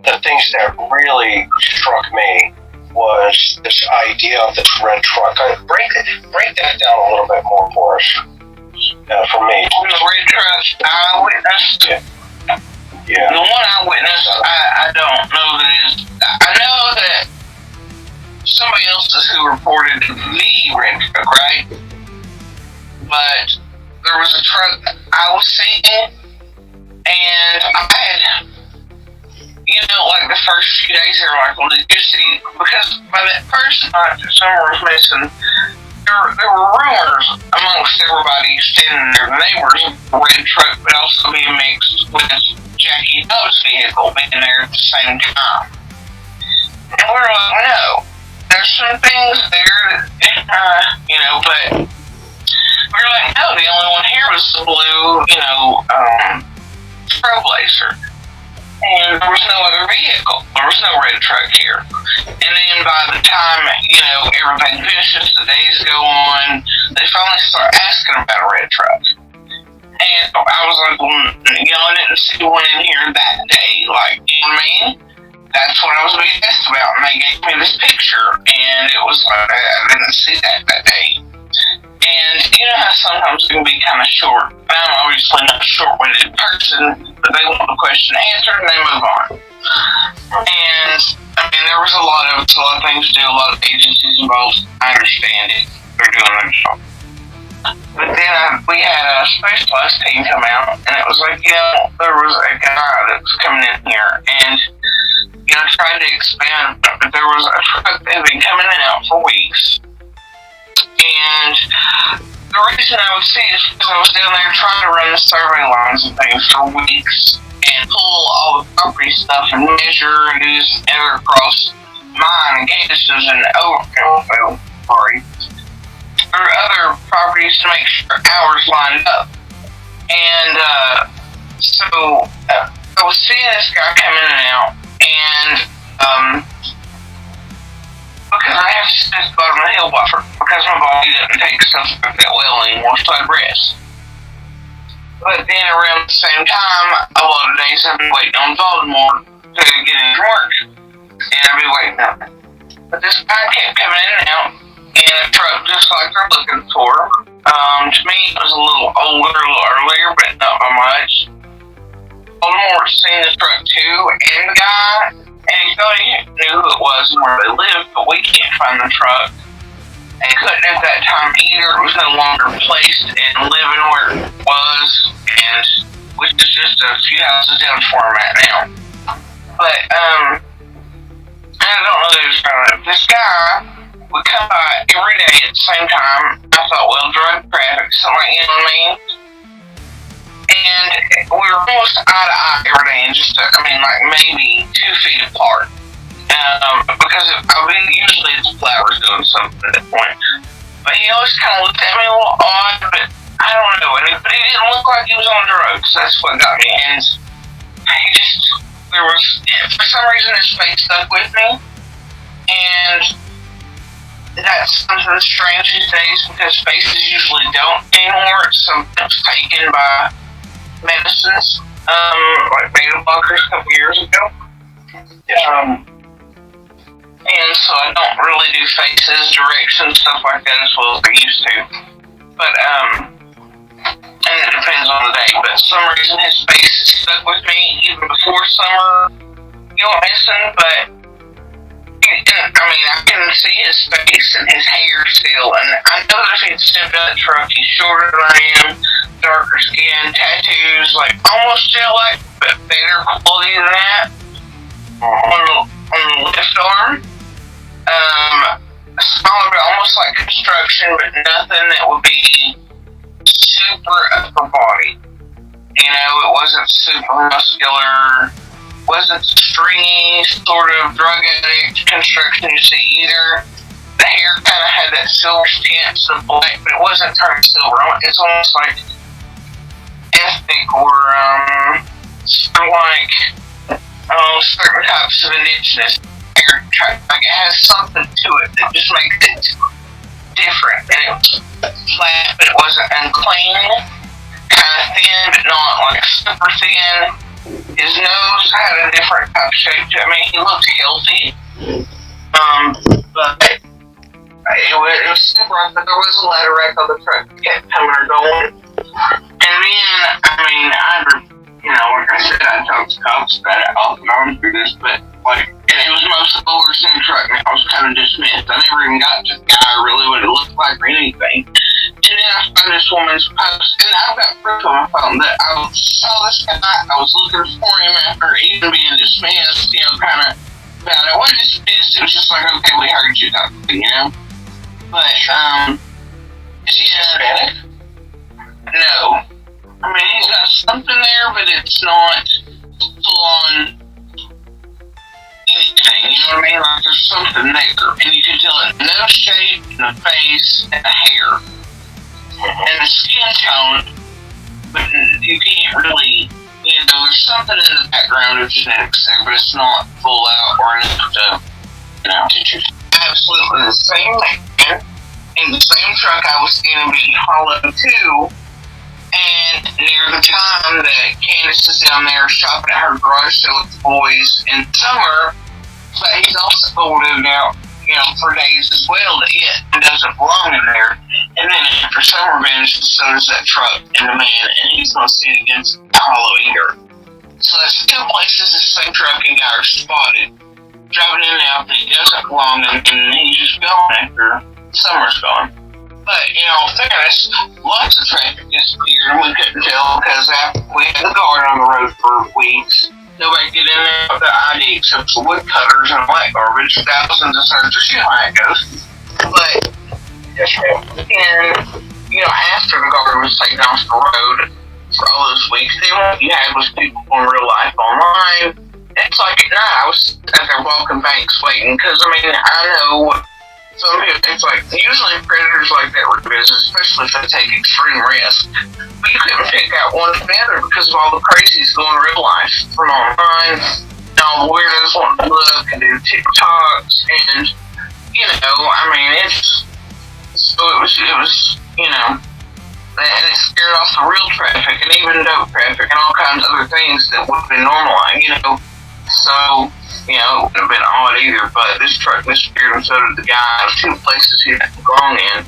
the things that really struck me was this idea of this red truck. Break that down a little bit more for us. For me, the red truck I witnessed. Yeah. The one I witnessed, I don't know that is. I know that somebody else is who reported the red truck, right? But there was a truck I was seeing, and I had, like the first few days, they were like, well, did you see? Because by that first night that Summer was missing, there were rumors amongst everybody standing there, the neighbors, of the red truck would also be mixed with Jackie Doe's vehicle being there at the same time. And we were like, no, there's some things there that, but we were like, no, the only one here was the blue, Trailblazer. And there was no other vehicle. There was no red truck here. And then by the time, everything finishes, the days go on, they finally start asking about a red truck. And I was like, well, I didn't see one in here that day. Like, you know what I mean? That's what I was being asked about. And they gave me this picture. And it was like, I didn't see that day. And you know how sometimes it can be kind of short. I'm obviously not a short-winded person, but they want the question answered and they move on. And there was a lot of things to do, a lot of agencies involved. I understand it. They're doing their job. But then we had a specialized team come out, and it was like, there was a guy that was coming in here, and tried to expand, but there was a truck that had been coming in and out for weeks. And the reason I would see it is because I was down there trying to run the survey lines and things for weeks and pull all the property stuff and measure and do this other across mine and Candace's and or other properties to make sure ours lined up. And so I was seeing this guy come in and out, and because I have to sit at the bottom of the hill buffer because my body doesn't take stuff like that well anymore, so I'd rest. But then around the same time, a lot of days I've been waiting on Baltimore to get into work, and I'd be waiting up. But this guy kept coming in and out in a truck just like they're looking for. To me, it was a little older, a little earlier, but not by much. Baltimore seen the truck too, and the guy. And he thought he knew who it was and where they lived, but we can't find the truck. And couldn't at that time either. It was no longer placed and living where it was, and which is just a few houses down from where I'm at now. But, I don't know that he was found it. This guy would come by every day at the same time. I thought, well, drug traffic, something like, you know what I mean? And we were almost eye to eye every day, and just, maybe 2 feet apart. Because usually it's flowers doing something at that point. But he always kind of looked at me a little odd, but I don't know. But he didn't look like he was on drugs. That's what got me. And for some reason his face stuck with me. And that's something strange these days because faces usually don't anymore. It's sometimes taken by medicines, like beta blockers a couple years ago. And so I don't really do faces, directions, stuff like that as well as I used to. But, and it depends on the day, but for some reason his face is stuck with me even before summer. You went missing, but I can see his face and his hair still, and I know that if he'd stepped out of the truck, he's shorter than I am, darker skin, tattoos, like almost gel-like, but better quality than that. On the left arm, smaller, but almost like construction, but nothing that would be super upper body. It wasn't super muscular, wasn't stringy, sort of drug addict construction you see either. The hair kind of had that silver tint, some black, but it wasn't turned silver. It's almost like ethnic or sort of like certain types of indigenous hair. Like it has something to it that just makes it different. And it was flat, but it wasn't unclean. Kind of thin, but not like super thin. His nose had a different type of shape to me. He looked healthy. But it was super rough, but there was a ladder rack on the truck that kept coming or going. And then, I mean, like I said, I talked to cops about it off and on through this, but, and it was most of the worst in the truck, and I was kind of dismissed. I never even got to the guy or really what it looked like or anything. And then I found this woman's post, and I've got proof on my phone that I saw this guy, I was looking for him after even being dismissed, kind of about it. It wasn't dismissed, it was just like, okay, we heard you, But, is he Hispanic? No. I mean, he's got something there, but it's not full on anything, you know what I mean? Like, there's something there, and you can tell it nose shape, and the face, and the hair, and the skin tone, but you can't really, there's something in the background of genetics there, but it's not full out or enough to, absolutely the same man, in the same truck I was going to be hauling to. And near the time that Candace is down there shopping at her garage sale with the boys in summer, but he's also lived out, for days as well, that it doesn't belong in there. And then after summer vanishes, so does that truck and the man, and he's not seen against the hollow either. So that's two places the same truck and guy are spotted, driving in and out that he doesn't belong in, and he's just gone after summer's gone. But, in all fairness, lots of traffic disappeared, and we couldn't tell because we had the guard on the road for weeks. Nobody could get in there with the ID except for woodcutters and black garbage, thousands of searchers, you know how it goes. But, after the guard was taken off the road for all those weeks, then what you had was people in real life online. It's like at night, I was out there walking banks waiting, because, I know some people, it's like, usually predators like that were business, especially if they take extreme risk. But you couldn't pick out one from the other because of all the crazies going real life from online, and all the weirdos wanting to look and do TikToks, and, and it scared off the real traffic, and even dope traffic, and all kinds of other things that would have been normal, so, it wouldn't have been odd either, but this truck disappeared and so did the guy. Two places he had gone in.